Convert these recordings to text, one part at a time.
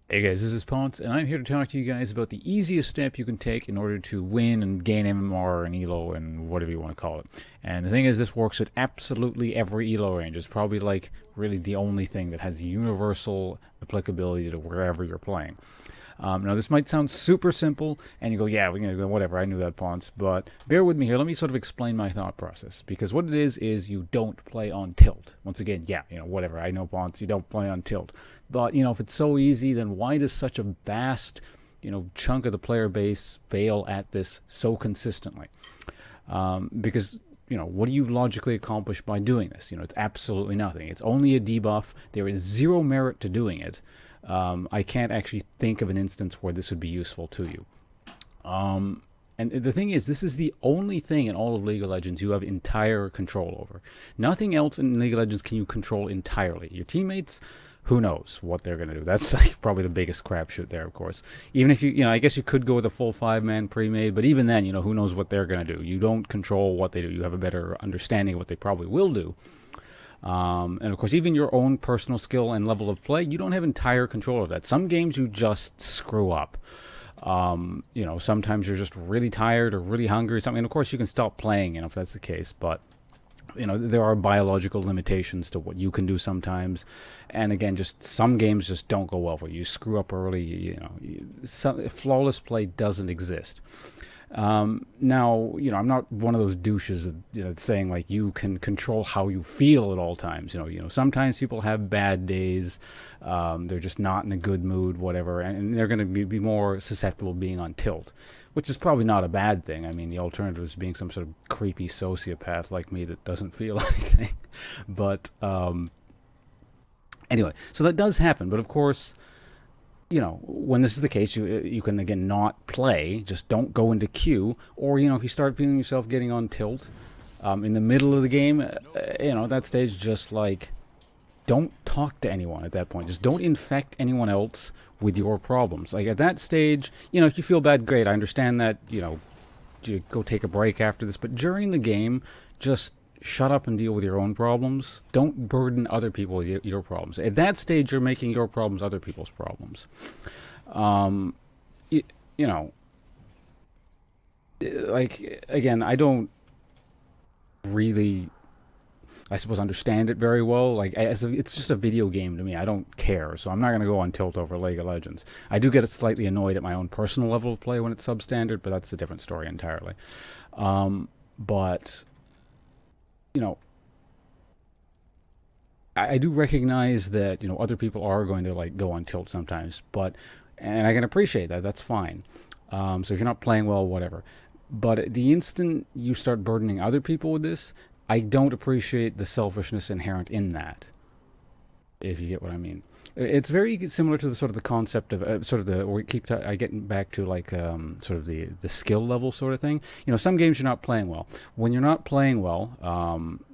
Hey guys, this is Ponce, and I'm here to talk to you guys about the easiest step you can take in order to win and gain MMR and ELO and whatever you want to call it. And the thing is, this works at absolutely every ELO range. It's probably like really the only thing that has universal applicability to wherever you're playing. Now, this might sound super simple, and you go, yeah, we're going to go, whatever, I knew that, Ponce. But bear with me here. Let me sort of explain my thought process. Because what it is you don't play on tilt. Once again, yeah, whatever, I know, Ponce, you don't play on tilt. But, if it's so easy, then why does such a vast, chunk of the player base fail at this so consistently? Because what do you logically accomplish by doing this? It's absolutely nothing. It's only a debuff. There is zero merit to doing it. I can't actually think of an instance where this would be useful to you. And the thing is, this is the only thing in all of League of Legends you have entire control over. Nothing else in League of Legends can you control entirely. Your teammates, who knows what they're going to do. That's like probably the biggest crapshoot there, of course. Even if I guess you could go with a full five-man pre-made, but even then, who knows what they're going to do. You don't control what they do. You have a better understanding of what they probably will do. And of course, even your own personal skill and level of play, you don't have entire control of that. Some games you just screw up. Sometimes you're just really tired or really hungry or something. And of course, you can stop playing, if that's the case. But there are biological limitations to what you can do sometimes. And again, just some games just don't go well for you. You screw up early. Flawless play doesn't exist. Now, I'm not one of those douches that's saying like you can control how you feel at all times. Sometimes people have bad days. They're just not in a good mood, whatever, and they're going to be more susceptible to being on tilt, which is probably not a bad thing. I mean, the alternative is being some sort of creepy sociopath like me that doesn't feel anything. But anyway, so that does happen. But of course, when this is the case, you can again not play. Just don't go into queue. Or if you start feeling yourself getting on tilt in the middle of the game, at that stage, just like don't talk to anyone at that point. Just don't infect anyone else with your problems. Like at that stage, if you feel bad, great. I understand that. You go take a break after this, but during the game, just shut up and deal with your own problems. Don't burden other people with your problems. At that stage, you're making your problems other people's problems. You, you know, like, again, I don't really, I suppose, understand it very well. Like, it's just a video game to me. I don't care, so I'm not going to go on tilt over League of Legends. I do get slightly annoyed at my own personal level of play when it's substandard, but that's a different story entirely. But you know, I do recognize that other people are going to like go on tilt sometimes, and I can appreciate that. That's fine. So if you're not playing well, whatever. But the instant you start burdening other people with this, I don't appreciate the selfishness inherent in that. If you get what I mean, it's very similar to the sort of the concept of sort of the we keep I getting back to like sort of the skill level sort of thing. Some games you're not playing well. When you're not playing well,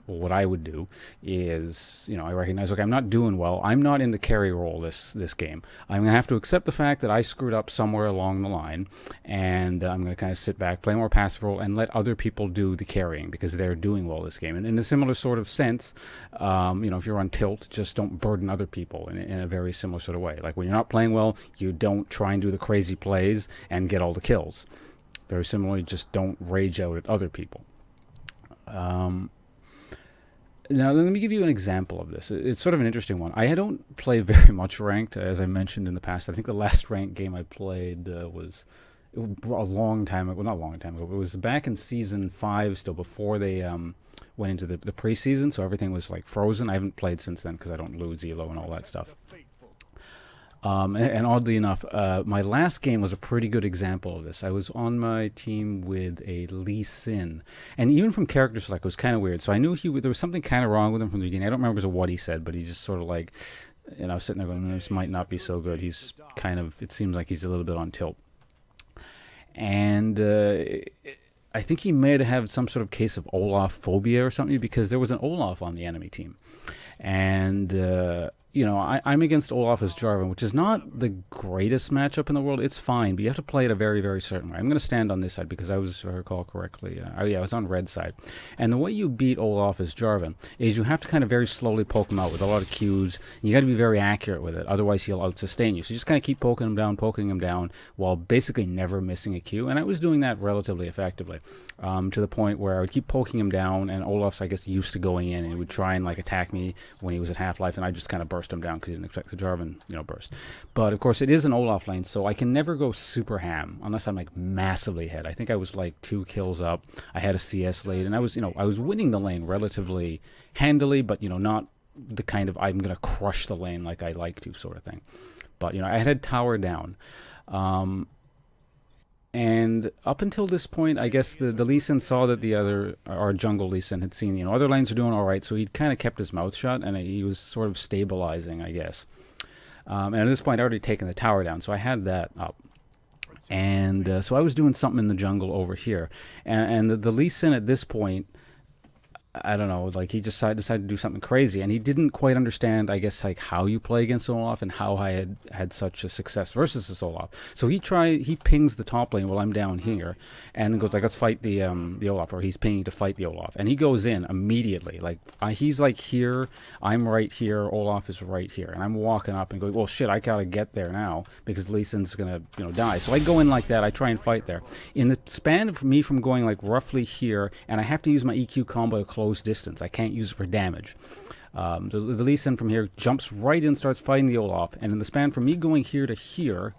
what I would do is, I recognize, okay, I'm not doing well. I'm not in the carry role this game. I'm going to have to accept the fact that I screwed up somewhere along the line, and I'm going to kind of sit back, play more passive role, and let other people do the carrying because they're doing well this game. And in a similar sort of sense, if you're on tilt, just don't burden other people in a very similar sort of way. Like when you're not playing well, you don't try and do the crazy plays and get all the kills. Very similarly, just don't rage out at other people. Now, let me give you an example of this. It's sort of an interesting one. I don't play very much ranked, as I mentioned in the past. I think the last ranked game I played was a long time ago. Well, not a long time ago, but it was back in Season 5 still, before they went into the preseason, so everything was like frozen. I haven't played since then because I don't lose ELO and all that stuff. And oddly enough, my last game was a pretty good example of this. I was on my team with a Lee Sin, and even from character select, it was kind of weird. So I knew there was something kind of wrong with him from the beginning. I don't remember what he said, but he just sort of like, I was sitting there going, this might not be so good. He's kind of, it seems like he's a little bit on tilt. And I think he may have some sort of case of Olaf phobia or something, because there was an Olaf on the enemy team. And you know, I'm against Olaf as Jarvan, which is not the greatest matchup in the world. It's fine, but you have to play it a very, very certain way. I'm going to stand on this side because I was, if I recall correctly, I was on red side. And the way you beat Olaf as Jarvan is you have to kind of very slowly poke him out with a lot of Qs. You got to be very accurate with it, otherwise he'll out-sustain you. So you just kind of keep poking him down, while basically never missing a Q. And I was doing that relatively effectively, to the point where I would keep poking him down, and Olaf's, I guess, used to going in, and he would try and like attack me when he was at half-life, and I just kind of burst him down because he didn't expect the Jarvan, burst. But of course, it is an Olaf lane, so I can never go super ham unless I'm like massively ahead. I think I was like 2 kills up. I had a CS lead, and I was winning the lane relatively handily, but not the kind of I'm gonna crush the lane like I like to sort of thing. But I had tower down. And up until this point, I guess the Lee Sin saw that our jungle Lee Sin had seen, other lanes are doing all right, so he'd kind of kept his mouth shut, and he was sort of stabilizing, I guess. And at this point, I'd already taken the tower down, so I had that up. And so I was doing something in the jungle over here. And the Lee Sin at this point, I don't know, like he just decided to do something crazy, and he didn't quite understand, I guess, like how you play against Olaf and how I had such a success versus this Olaf. So he pings the top lane while I'm down here, and goes like, let's fight the Olaf, or he's pinging to fight the Olaf, and he goes in immediately. Like he's like here, I'm right here, Olaf is right here, and I'm walking up and going, well shit, I gotta get there now because Lee Sin's gonna die. So I go in like that, I try and fight there. In the span of me from going like roughly here, and I have to use my EQ combo to close distance. I can't use it for damage. The Lee Sin from here jumps right in, starts fighting the Olaf, and in the span from me going here to here,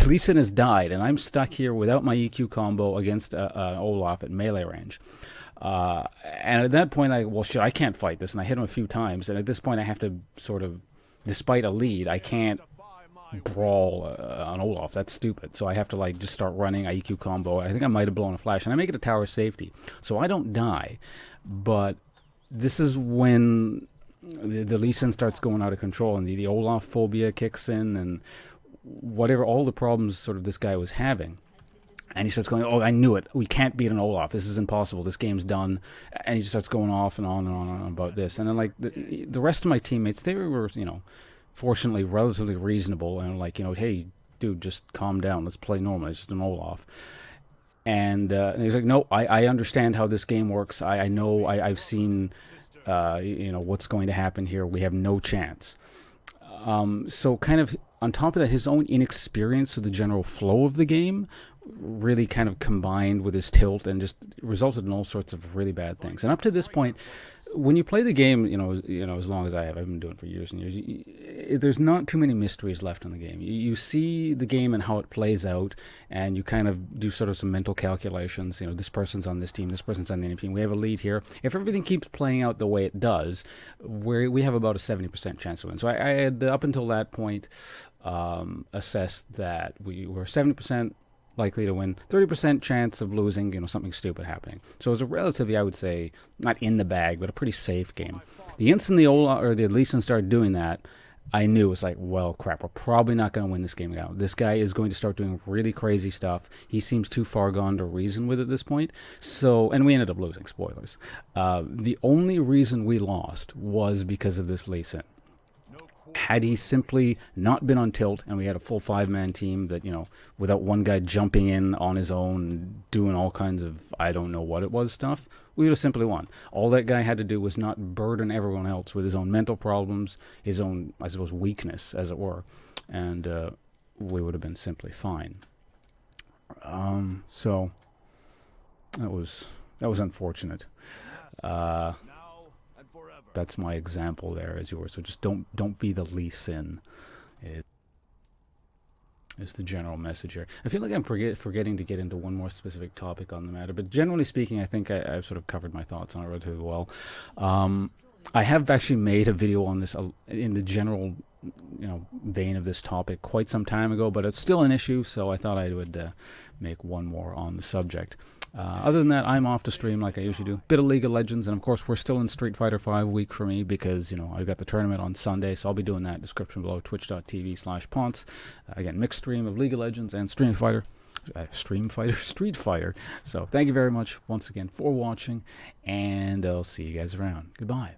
Lee Sin has died, and I'm stuck here without my EQ combo against Olaf at melee range. And at that point, I can't fight this, and I hit him a few times, and at this point I have to sort of, despite a lead, I can't brawl on Olaf. That's stupid. So I have to like just start running IQ combo. I think I might have blown a flash, and I make it a tower safety, so I don't die. But this is when the Lee Sin starts going out of control, and the Olaf phobia kicks in, and whatever, all the problems sort of this guy was having. And he starts going, oh, I knew it. We can't beat an Olaf. This is impossible. This game's done. And he just starts going off and on and on and on about this. And then like the rest of my teammates, they were, fortunately relatively reasonable, and like, hey, dude, just calm down. Let's play normal. It's just an Olaf. And he's like, no, I understand how this game works. I know, I've seen, what's going to happen here. We have no chance. So kind of on top of that, his own inexperience with the general flow of the game really kind of combined with his tilt and just resulted in all sorts of really bad things. And up to this point, when you play the game, as long as I've been doing it for years and years, there's not too many mysteries left in the game. You see the game and how it plays out, and you kind of do sort of some mental calculations. This person's on this team, this person's on the other team. We have a lead here. If everything keeps playing out the way it does, we have about a 70% chance to win. So I had, up until that point, assessed that we were 70% likely to win, 30% chance of losing, something stupid happening. So it was a relatively, I would say, not in the bag, but a pretty safe game. The instant the Lee Sin started doing that, I knew it was like, well, crap, we're probably not going to win this game out. This guy is going to start doing really crazy stuff. He seems too far gone to reason with at this point. So, and we ended up losing, spoilers. The only reason we lost was because of this Lee Sin. Had he simply not been on tilt and we had a full 5-man team that, without one guy jumping in on his own, doing all kinds of, I don't know what it was stuff, we would have simply won. All that guy had to do was not burden everyone else with his own mental problems, his own, I suppose, weakness, as it were, and we would have been simply fine. So that was unfortunate. That's my example there as yours. So just don't be the Lee Sin. Is the general message here. I feel like I'm forgetting to get into one more specific topic on the matter, but generally speaking, I think I've sort of covered my thoughts on it relatively well. I have actually made a video on this in the general vein of this topic quite some time ago, but it's still an issue, so I thought I would make one more on the subject. Other than that, I'm off to stream like I usually do. Bit of League of Legends, and of course we're still in Street Fighter V week for me because, I've got the tournament on Sunday, so I'll be doing that. Description below, twitch.tv/Ponce. Again, mixed stream of League of Legends and Street Fighter. So thank you very much once again for watching, and I'll see you guys around. Goodbye.